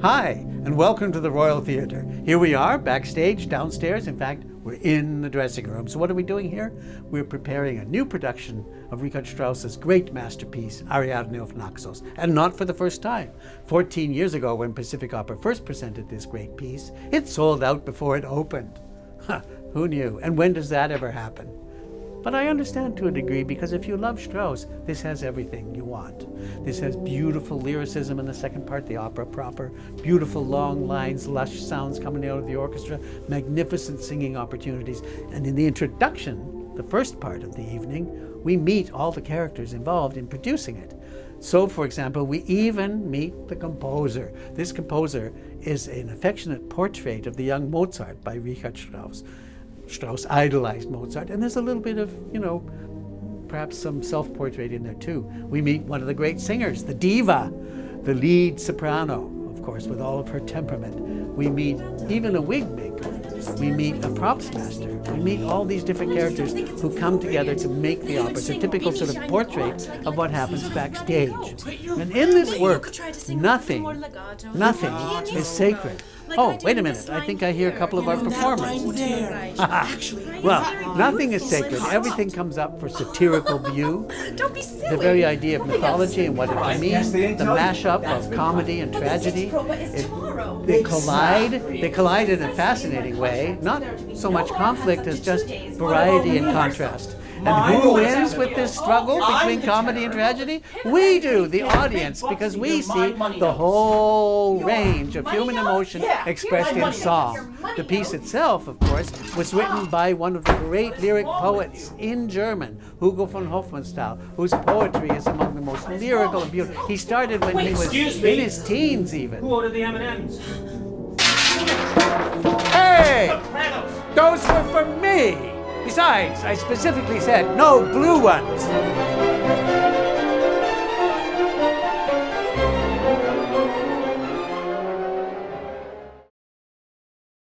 Hi, and welcome to the Royal Theatre. Here we are, backstage, downstairs. In fact, we're in the dressing room. So what are we doing here? We're preparing a new production of Richard Strauss's great masterpiece, Ariadne of Naxos. And not for the first time. 14 years ago, when Pacific Opera first presented this great piece, it sold out before it opened. Who knew? And when does that ever happen? But I understand to a degree, because if you love Strauss, this has everything you want. This has beautiful lyricism in the second part, the opera proper, beautiful long lines, lush sounds coming out of the orchestra, magnificent singing opportunities. And in the introduction, the first part of the evening, we meet all the characters involved in producing it. So, for example, we even meet the composer. This composer is an affectionate portrait of the young Mozart by Richard Strauss. Strauss idolized Mozart, and there's a little bit of, perhaps some self-portrait in there too. We meet one of the great singers, the diva, the lead soprano, of course, with all of her temperament. We meet even a wig maker. We meet a props master. We meet all these different characters who come together to make the opera. It's a typical sort of portrait of what happens backstage. And in this work, nothing is sacred. Oh, wait a minute. I think I hear a couple of our performers. Well, nothing is sacred. Everything comes up for satirical view. The very idea of mythology and what it means, the mashup of comedy and tragedy. They collide in a fascinating way. Not so much conflict as just variety and contrast. And who wins with this struggle between comedy and tragedy? We do, the audience, because we see the whole range of human emotion expressed in song. The piece itself, of course, was written by one of the great lyric poets in German, Hugo von Hofmannsthal, whose poetry is among the most lyrical and beautiful. He started when he was in his teens even. Who ordered the M&Ms? Hey! Those were for me! Besides, I specifically said no blue ones.